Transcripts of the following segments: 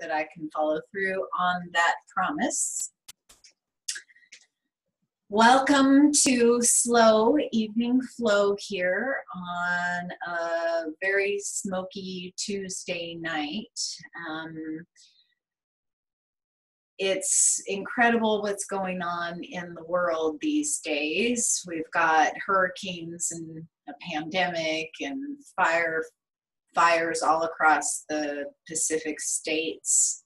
that I can follow through on that promise. Welcome to Slow Evening Flow here on a very smoky Tuesday night. It's incredible what's going on in the world these days. We've got hurricanes and a pandemic and fires all across the Pacific states.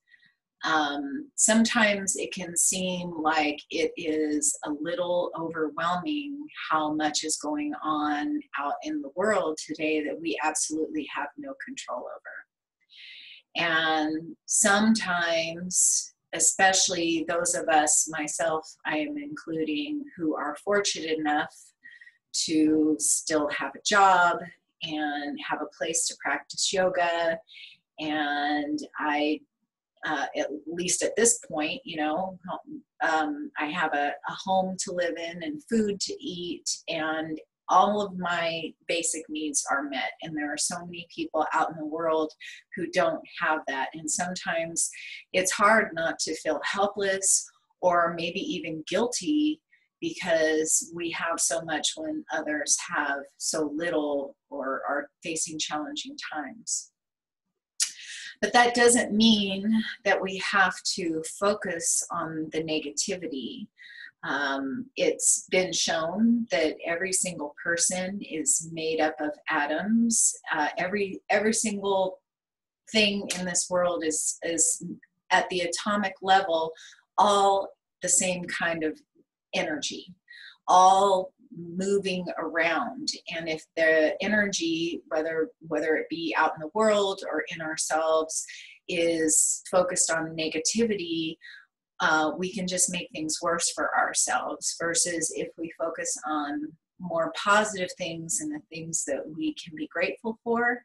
Sometimes it can seem like it is a little overwhelming how much is going on out in the world today that we absolutely have no control over. And sometimes, especially those of us, myself, I am including, who are fortunate enough to still have a job and have a place to practice yoga, and at least at this point, you know, I have a home to live in and food to eat, and all of my basic needs are met. And there are so many people out in the world who don't have that. And sometimes it's hard not to feel helpless or maybe even guilty because we have so much when others have so little or are facing challenging times. But that doesn't mean that we have to focus on the negativity. It's been shown that every single person is made up of atoms. Every single thing in this world is at the atomic level, all the same kind of energy, all moving around. And if the energy, whether it be out in the world or in ourselves, is focused on negativity, we can just make things worse for ourselves, versus if we focus on more positive things and the things that we can be grateful for,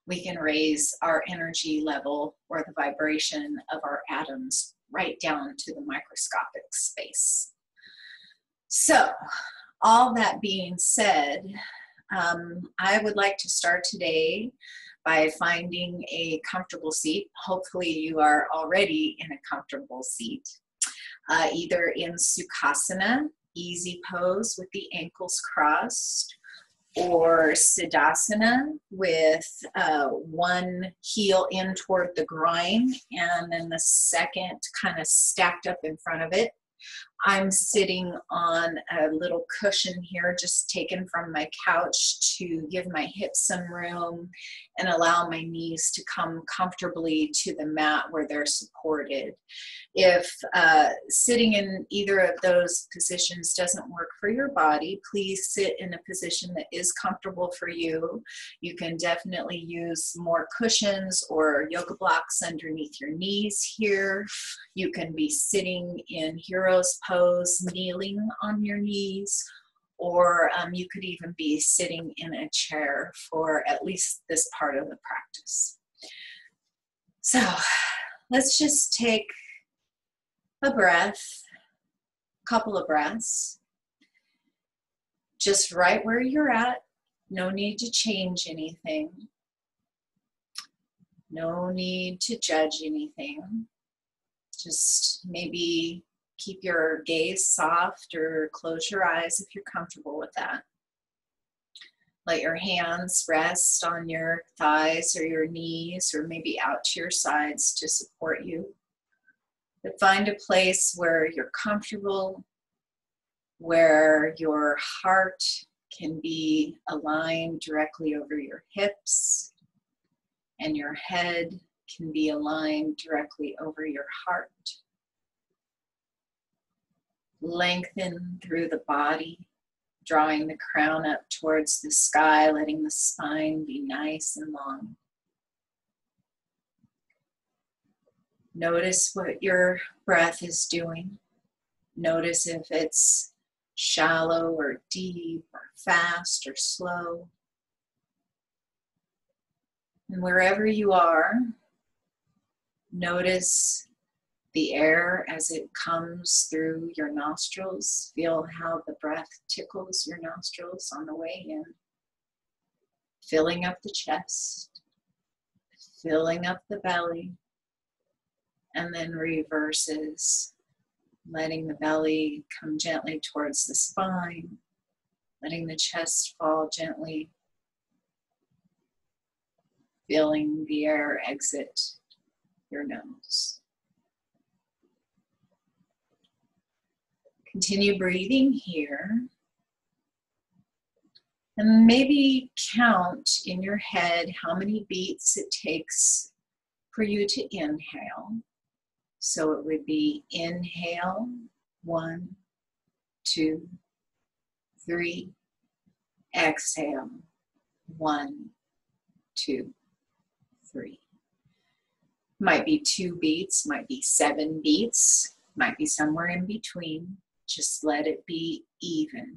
we can raise our energy level or the vibration of our atoms right down to the microscopic space. So, all that being said, I would like to start today by finding a comfortable seat. Hopefully you are already in a comfortable seat, either in Sukhasana, easy pose with the ankles crossed, or Siddhasana with one heel in toward the groin and then the second kind of stacked up in front of it. I'm sitting on a little cushion here, just taken from my couch to give my hips some room and allow my knees to come comfortably to the mat where they're supported. If sitting in either of those positions doesn't work for your body, please sit in a position that is comfortable for you. You can definitely use more cushions or yoga blocks underneath your knees here. You can be sitting in hero's pose, kneeling on your knees, or you could even be sitting in a chair for at least this part of the practice. So let's just take a breath, a couple of breaths, just right where you're at. No need to change anything. No need to judge anything. Just maybe keep your gaze soft or close your eyes if you're comfortable with that. Let your hands rest on your thighs or your knees or maybe out to your sides to support you. But find a place where you're comfortable, where your heart can be aligned directly over your hips and your head can be aligned directly over your heart. Lengthen through the body, drawing the crown up towards the sky, letting the spine be nice and long. Notice what your breath is doing. Notice if it's shallow or deep or fast or slow. And wherever you are, notice the air as it comes through your nostrils. Feel how the breath tickles your nostrils on the way in, filling up the chest, filling up the belly, and then reverses, letting the belly come gently towards the spine, letting the chest fall gently, feeling the air exit your nose. Continue breathing here. And maybe count in your head how many beats it takes for you to inhale. So it would be inhale, 1, 2, 3. Exhale, 1, 2, 3. Might be 2 beats, might be 7 beats, might be somewhere in between. Just let it be even.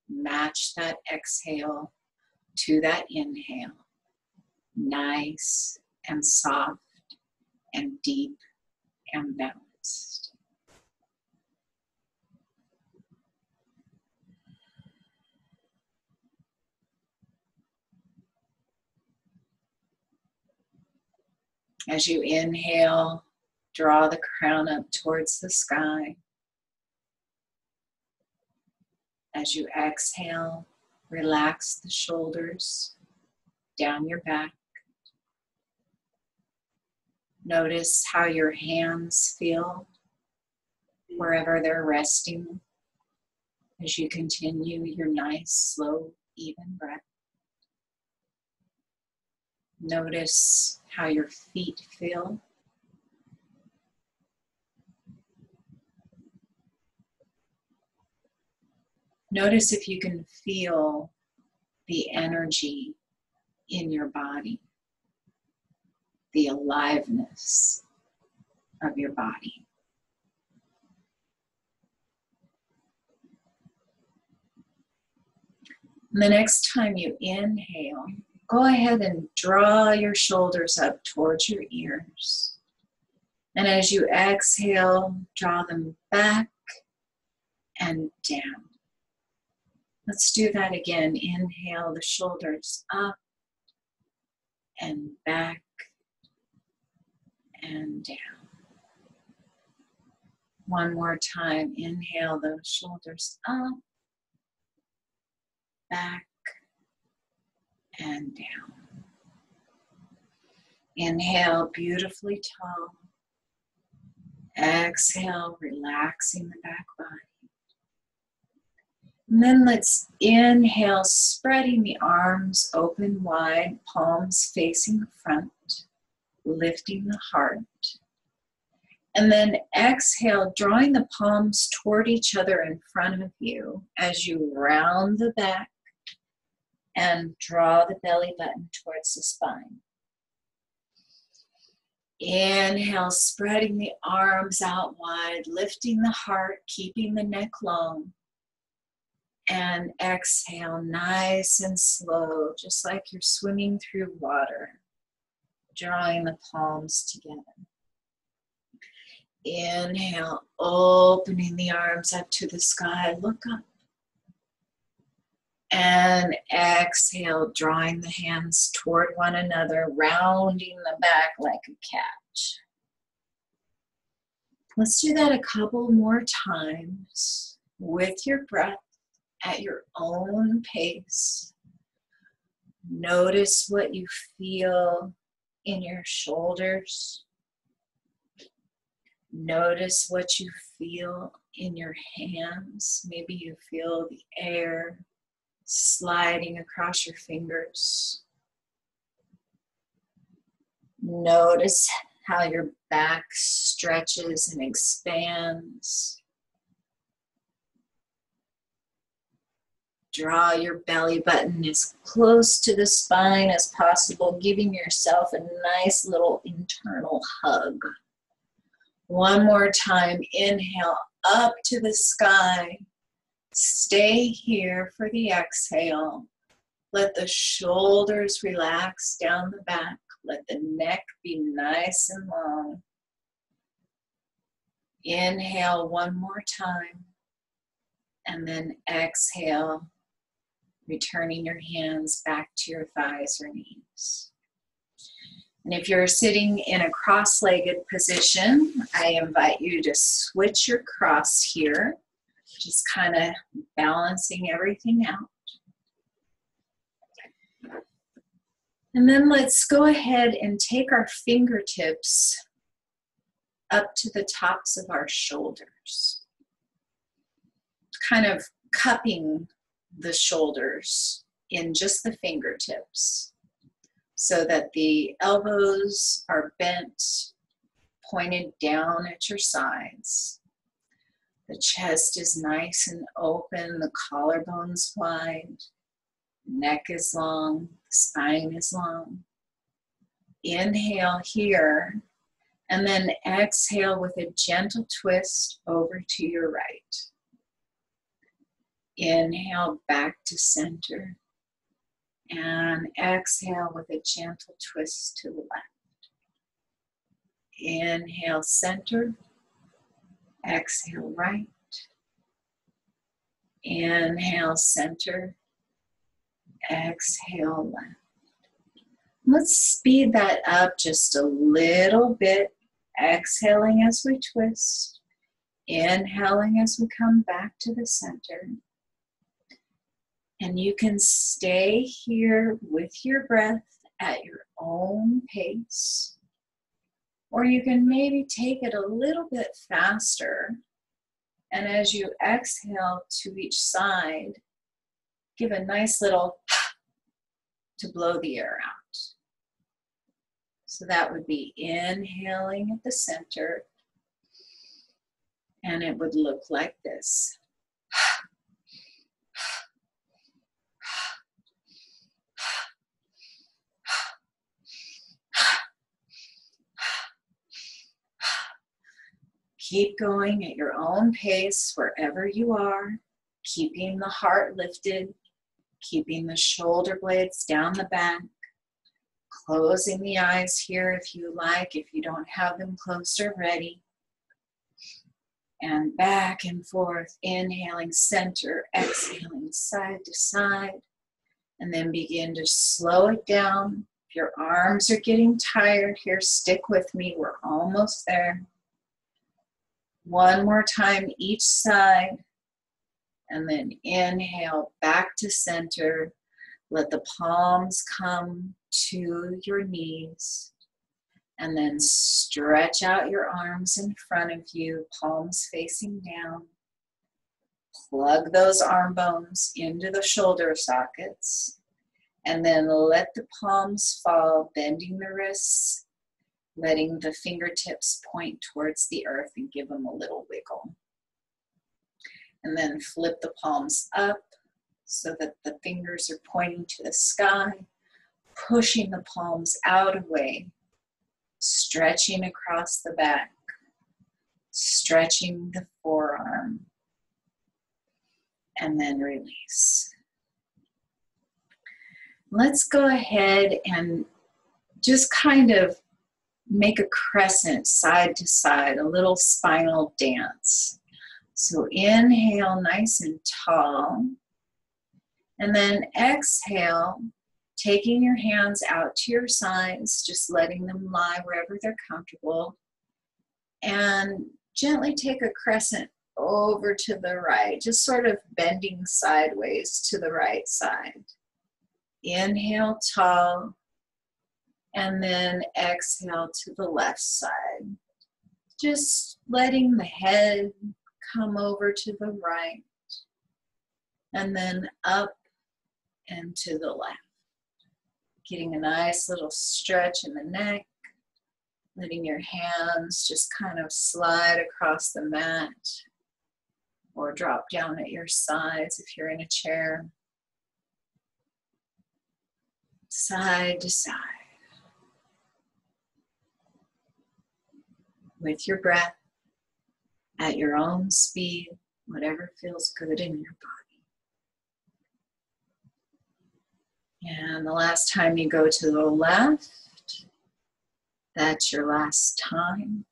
Match that exhale to that inhale. Nice and soft and deep and balanced. As you inhale, draw the crown up towards the sky. As you exhale, relax the shoulders down your back. Notice how your hands feel wherever they're resting as you continue your nice, slow, even breath. Notice how your feet feel. Notice if you can feel the energy in your body, the aliveness of your body. And the next time you inhale, go ahead and draw your shoulders up towards your ears. And as you exhale, draw them back and down. Let's do that again. Inhale the shoulders up and back and down. One more time. Inhale those shoulders up, back, and down. Inhale, beautifully tall. Exhale, relaxing the back body. And then let's inhale, spreading the arms open wide, palms facing the front, lifting the heart. And then exhale, drawing the palms toward each other in front of you as you round the back and draw the belly button towards the spine. Inhale, spreading the arms out wide, lifting the heart, keeping the neck long. And exhale, nice and slow, just like you're swimming through water, drawing the palms together. Inhale, opening the arms up to the sky, look up. And exhale, drawing the hands toward one another, rounding the back like a catch. Let's do that a couple more times with your breath at your own pace. Notice what you feel in your shoulders. Notice what you feel in your hands. Maybe you feel the air sliding across your fingers. Notice how your back stretches and expands. Draw your belly button as close to the spine as possible, giving yourself a nice little internal hug. One more time, inhale up to the sky. Stay here for the exhale. Let the shoulders relax down the back. Let the neck be nice and long. Inhale one more time. And then exhale, returning your hands back to your thighs or knees. And if you're sitting in a cross-legged position, I invite you to switch your cross here, just kind of balancing everything out. And then let's go ahead and take our fingertips up to the tops of our shoulders, kind of cupping the shoulders in just the fingertips so that the elbows are bent, pointed down at your sides. The chest is nice and open, the collarbone's wide, neck is long, the spine is long. Inhale here, and then exhale with a gentle twist over to your right. Inhale back to center, and exhale with a gentle twist to the left. Inhale center, exhale right. Inhale center, exhale left. Let's speed that up just a little bit, exhaling as we twist, inhaling as we come back to the center. And you can stay here with your breath at your own pace, or you can maybe take it a little bit faster. And as you exhale to each side, give a nice little to blow the air out. So that would be inhaling at the center, and it would look like this. Keep going at your own pace wherever you are, keeping the heart lifted, keeping the shoulder blades down the back, closing the eyes here if you like, if you don't have them closed already. And back and forth, inhaling center, exhaling side to side, and then begin to slow it down. If your arms are getting tired here, stick with me, we're almost there. One more time each side, and then inhale back to center. Let the palms come to your knees, and then stretch out your arms in front of you, palms facing down. Plug those arm bones into the shoulder sockets, and then let the palms fall, bending the wrists, letting the fingertips point towards the earth and give them a little wiggle. And then flip the palms up so that the fingers are pointing to the sky, pushing the palms out away, stretching across the back, stretching the forearm, and then release. Let's go ahead and just kind of make a crescent side to side, a little spinal dance. So inhale nice and tall, and then exhale, taking your hands out to your sides, just letting them lie wherever they're comfortable, and gently take a crescent over to the right, just sort of bending sideways to the right side. Inhale tall, and then exhale to the left side. Just letting the head come over to the right, and then up and to the left. Getting a nice little stretch in the neck, letting your hands just kind of slide across the mat or drop down at your sides if you're in a chair. Side to side. With your breath, at your own speed, whatever feels good in your body. And the last time you go to the left, that's your last time.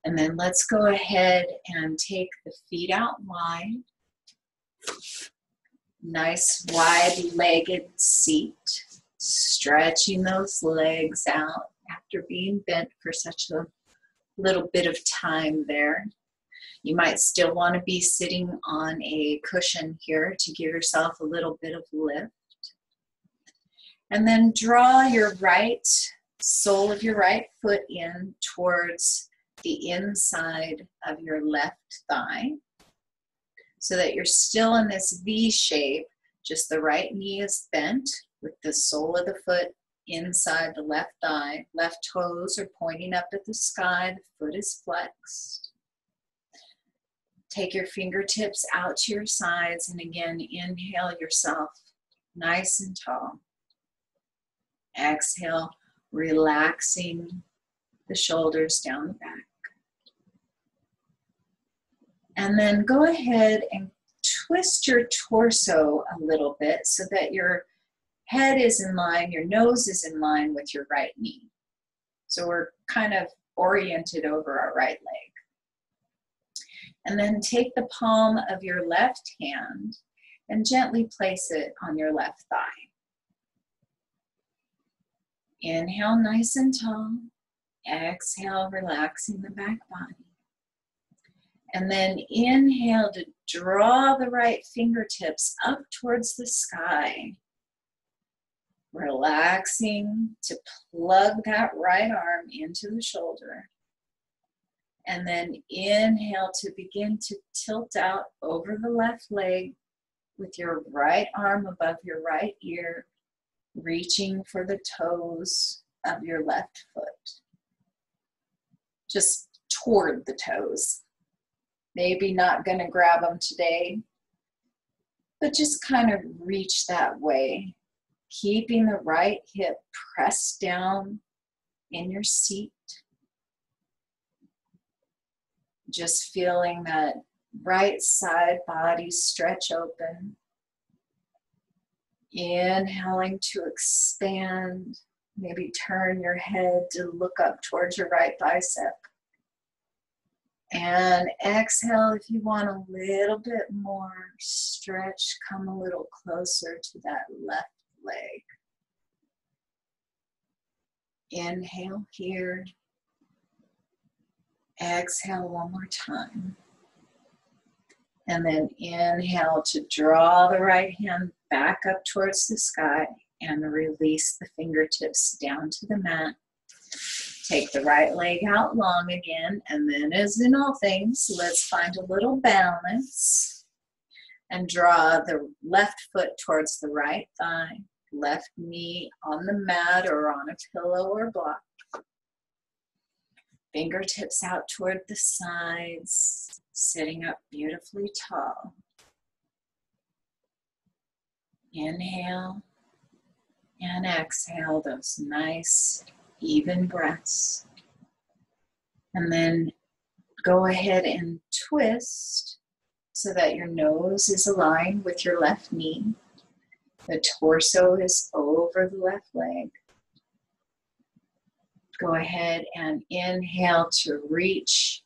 And then let's go ahead and take the feet out wide. Nice wide-legged seat. Stretching those legs out after being bent for such a little bit of time there. You might still want to be sitting on a cushion here to give yourself a little bit of lift. And then draw your right sole of your right foot in towards the inside of your left thigh so that you're still in this V shape, just the right knee is bent with the sole of the foot inside the left thigh. Left toes are pointing up at the sky, the foot is flexed. Take your fingertips out to your sides and again, inhale yourself nice and tall. Exhale, relaxing the shoulders down the back. And then go ahead and twist your torso a little bit so that your head is in line, your nose is in line with your right knee. So we're kind of oriented over our right leg. And then take the palm of your left hand and gently place it on your left thigh. Inhale nice and tall. Exhale, relaxing the back body. And then inhale to draw the right fingertips up towards the sky. Relaxing to plug that right arm into the shoulder. And then inhale to begin to tilt out over the left leg with your right arm above your right ear, reaching for the toes of your left foot. Just toward the toes. Maybe not going to grab them today, but just kind of reach that way, keeping the right hip pressed down in your seat. Just feeling that right side body stretch open. Inhaling to expand. Maybe turn your head to look up towards your right bicep. And exhale if you want a little bit more stretch. Come a little closer to that left leg. Inhale here. Exhale one more time. And then inhale to draw the right hand back up towards the sky and release the fingertips down to the mat. Take the right leg out long again, and then as in all things, let's find a little balance and draw the left foot towards the right thigh, left knee on the mat or on a pillow or block. Fingertips out toward the sides, sitting up beautifully tall. Inhale and exhale those nice, even breaths. And then go ahead and twist so that your nose is aligned with your left knee. The torso is over the left leg. Go ahead and inhale to reach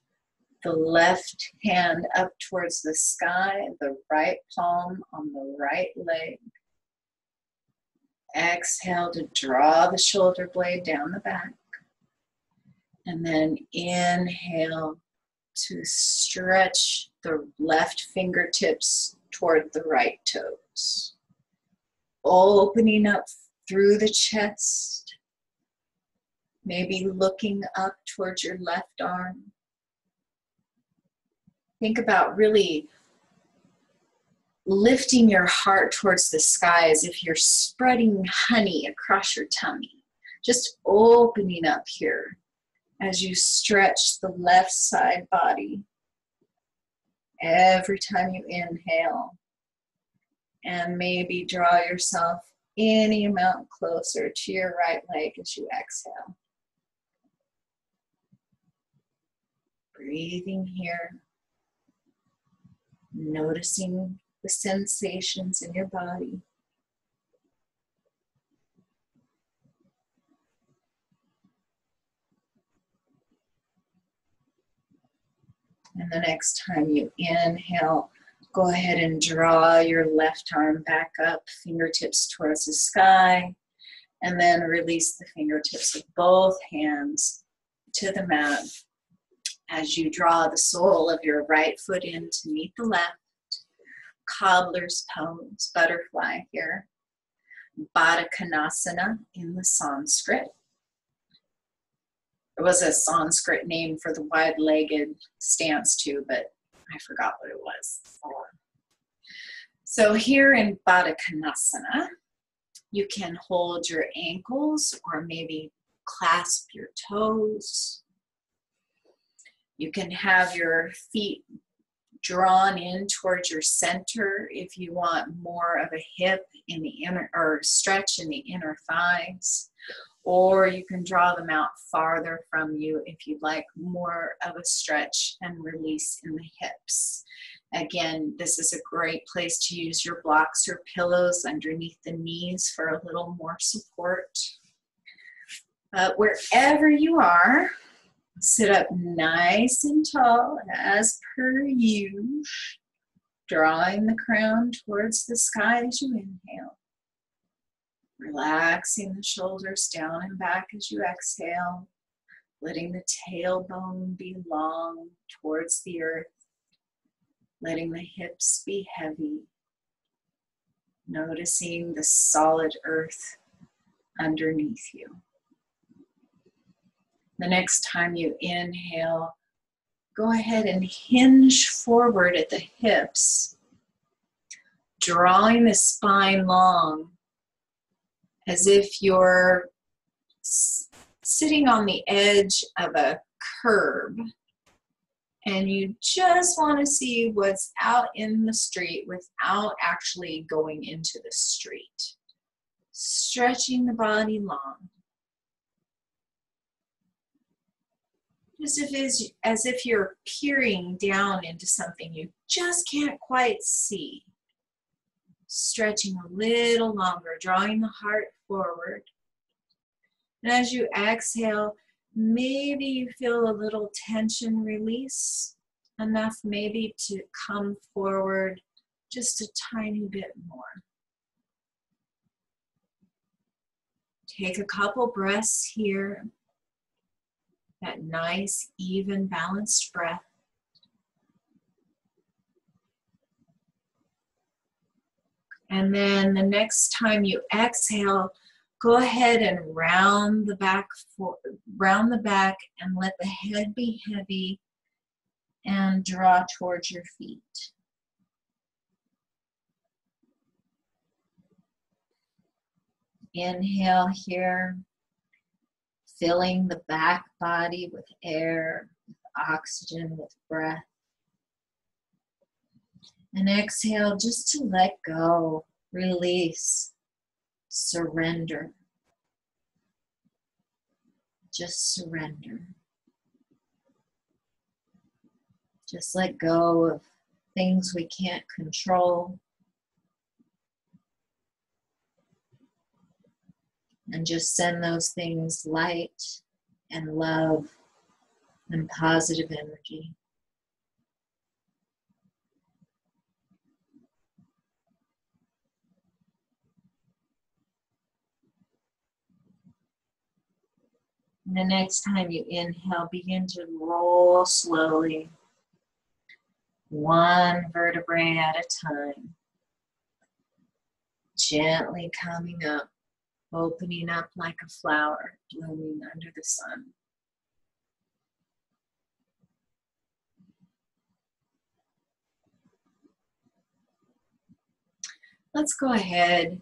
the left hand up towards the sky, the right palm on the right leg. Exhale to draw the shoulder blade down the back. And then inhale to stretch the left fingertips toward the right toes. Opening up through the chest. Maybe looking up towards your left arm. Think about really lifting your heart towards the sky as if you're spreading honey across your tummy. Just opening up here as you stretch the left side body every time you inhale. And maybe draw yourself any amount closer to your right leg as you exhale. Breathing here, noticing the sensations in your body. And the next time you inhale, go ahead and draw your left arm back up, fingertips towards the sky. And then release the fingertips of both hands to the mat as you draw the sole of your right foot in to meet the left. Cobbler's pose, butterfly here. Baddha Konasana in the Sanskrit. There was a Sanskrit name for the wide-legged stance too, but I forgot what it was. So here in Baddha Konasana, you can hold your ankles or maybe clasp your toes. You can have your feet drawn in towards your center if you want more of a hip in the inner or stretch in the inner thighs, or you can draw them out farther from you if you'd like more of a stretch and release in the hips. Again, this is a great place to use your blocks or pillows underneath the knees for a little more support. Wherever you are, sit up nice and tall as per usual, drawing the crown towards the sky as you inhale. Relaxing the shoulders down and back as you exhale, letting the tailbone be long towards the earth, letting the hips be heavy, noticing the solid earth underneath you. The next time you inhale, go ahead and hinge forward at the hips, drawing the spine long as if you're sitting on the edge of a curb and you just want to see what's out in the street without actually going into the street. Stretching the body long. Just as if you're peering down into something you just can't quite see. Stretching a little longer, drawing the heart forward. And as you exhale, maybe you feel a little tension release, enough maybe to come forward just a tiny bit more. Take a couple breaths here. That nice, even, balanced breath. And then the next time you exhale, go ahead and round the back and let the head be heavy and draw towards your feet. Inhale here. Filling the back body with air, with oxygen, with breath. And exhale just to let go, release, surrender. Just surrender. Just let go of things we can't control. And just send those things light and love and positive energy. And the next time you inhale, begin to roll slowly, one vertebrae at a time. Gently coming up. Opening up like a flower blooming under the sun. Let's go ahead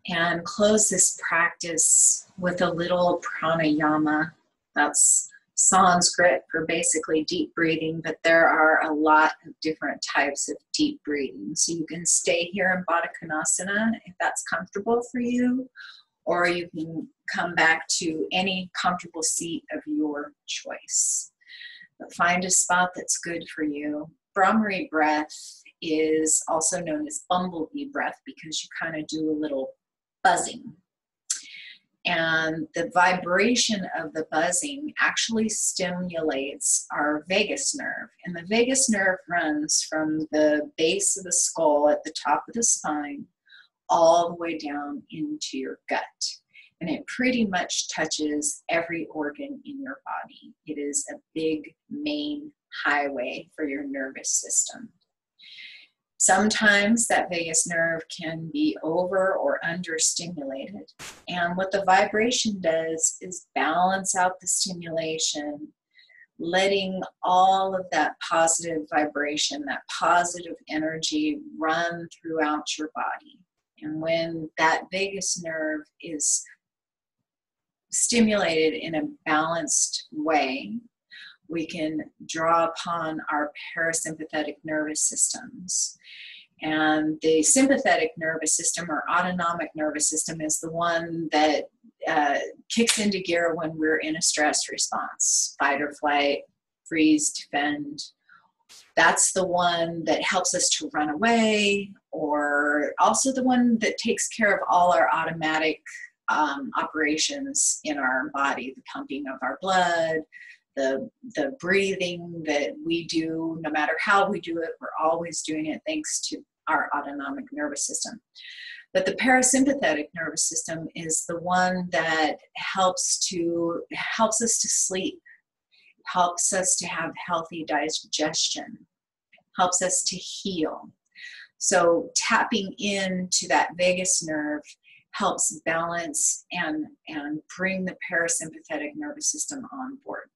and close this practice with a little pranayama. That's Sanskrit for basically deep breathing, but there are a lot of different types of deep breathing. So you can stay here in Baddha Konasana if that's comfortable for you, or you can come back to any comfortable seat of your choice. But find a spot that's good for you. Brahmari breath is also known as bumblebee breath because you kind of do a little buzzing. And the vibration of the buzzing actually stimulates our vagus nerve. And the vagus nerve runs from the base of the skull at the top of the spine all the way down into your gut. And it pretty much touches every organ in your body. It is a big main highway for your nervous system. Sometimes that vagus nerve can be over or under stimulated. And what the vibration does is balance out the stimulation, letting all of that positive vibration, that positive energy run throughout your body. And when that vagus nerve is stimulated in a balanced way, we can draw upon our parasympathetic nervous systems. And the sympathetic nervous system or autonomic nervous system is the one that kicks into gear when we're in a stress response, fight or flight, freeze, defend. That's the one that helps us to run away, or also the one that takes care of all our automatic operations in our body, the pumping of our blood, the breathing that we do. No matter how we do it, we're always doing it thanks to our autonomic nervous system. But the parasympathetic nervous system is the one that helps us to sleep, helps us to have healthy digestion, helps us to heal. So tapping into that vagus nerve helps balance and bring the parasympathetic nervous system on board.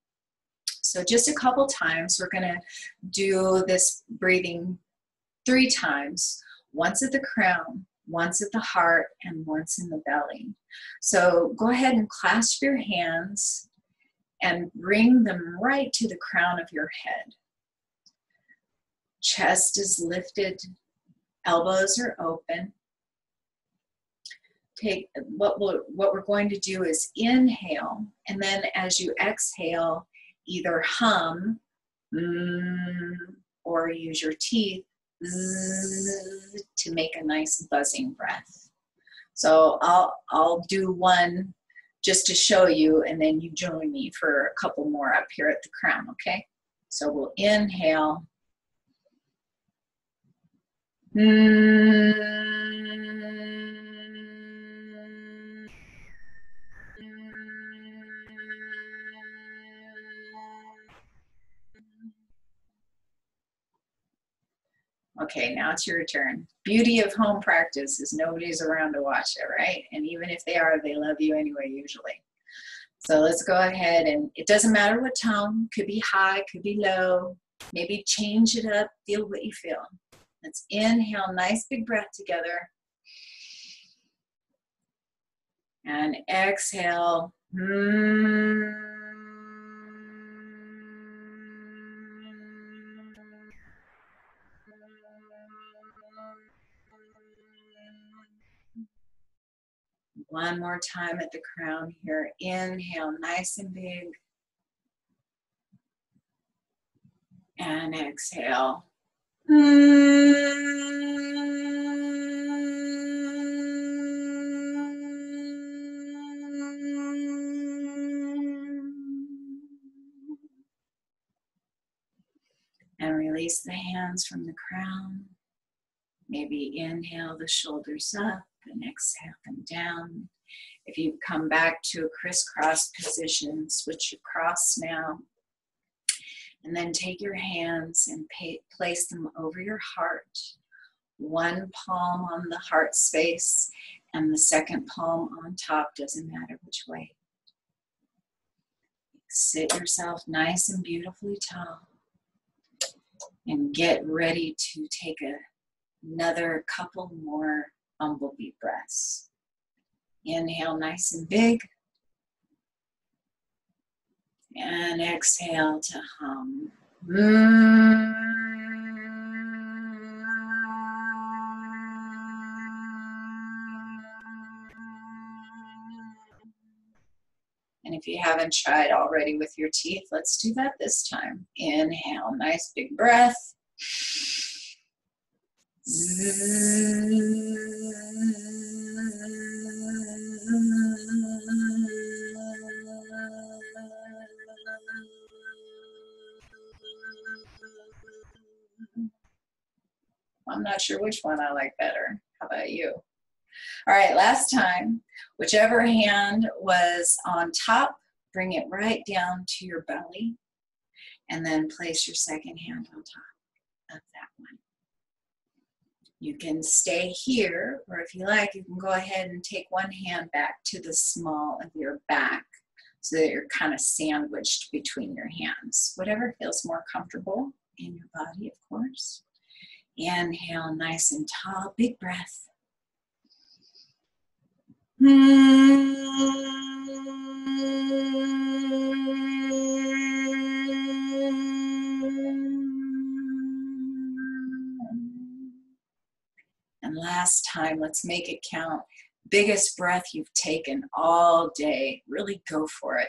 So just a couple times, we're going to do this breathing 3 times, once at the crown, once at the heart, and once in the belly. So go ahead and clasp your hands and bring them right to the crown of your head. Chest is lifted, elbows are open. Take what we're going to do is inhale, and then as you exhale, either hum or use your teeth to make a nice buzzing breath. So I'll do one just to show you, and then you join me for a couple more up here at the crown, okay? So we'll inhale. Okay, now it's your turn. Beauty of home practice is nobody's around to watch it, right? And even if they are, they love you anyway, usually. So let's go ahead, and it doesn't matter what tone, could be high, could be low, maybe change it up, feel what you feel. Let's inhale, nice big breath together. And exhale. One more time at the crown here. Inhale, nice and big. And exhale. And release the hands from the crown. Maybe inhale the shoulders up and exhale them down. If you come back to a crisscross position, switch across now. And then take your hands and place them over your heart. One palm on the heart space and the second palm on top, doesn't matter which way. Sit yourself nice and beautifully tall. And get ready to take another couple more bumblebee breaths. Inhale nice and big. And exhale to hum. And if you haven't tried already with your teeth, let's do that this time. Inhale, nice big breath. I'm not sure which one I like better. How about you? All right, last time, whichever hand was on top, bring it right down to your belly, and then place your second hand on top of that one. You can stay here, or if you like, you can go ahead and take one hand back to the small of your back so that you're kind of sandwiched between your hands. Whatever feels more comfortable in your body, of course. Inhale, nice and tall, big breath. And last time, let's make it count. Biggest breath you've taken all day. Really go for it.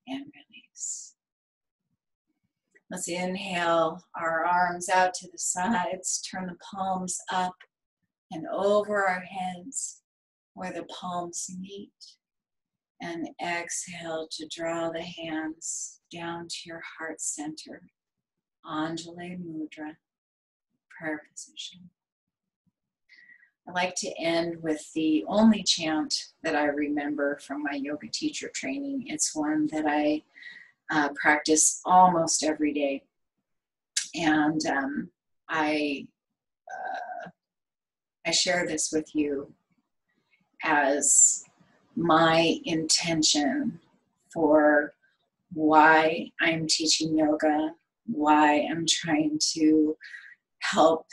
And release. Let's inhale our arms out to the sides, turn the palms up and over our heads where the palms meet. And exhale to draw the hands down to your heart center. Anjali Mudra, prayer position. I like to end with the only chant that I remember from my yoga teacher training. It's one that I practice almost every day. And I share this with you as my intention for why I'm teaching yoga, why I'm trying to help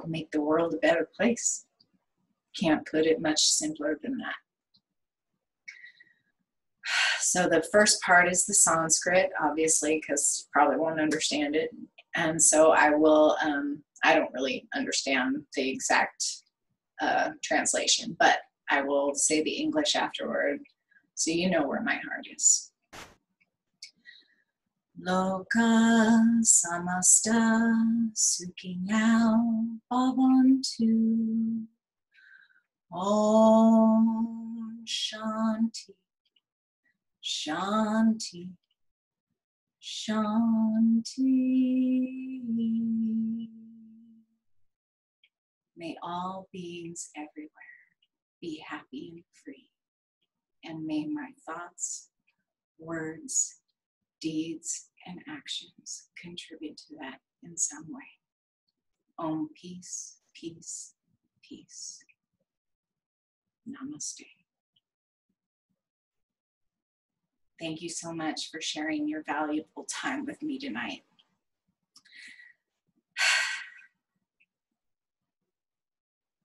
make the world a better place. Can't put it much simpler than that. So the first part is the Sanskrit, obviously, because you probably won't understand it. And so I will, I don't really understand the exact translation, but I will say the English afterward so you know where my heart is. Loka samasta sukhinyao bhavantu. Om Shanti, Shanti, Shanti. May all beings everywhere be happy and free. And may my thoughts, words, deeds, and actions contribute to that in some way. Om, peace, peace, peace. Namaste. Thank you so much for sharing your valuable time with me tonight.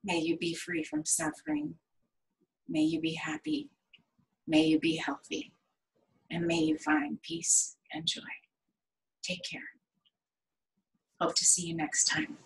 May you be free from suffering. May you be happy. May you be healthy. And may you find peace and joy. Take care. Hope to see you next time.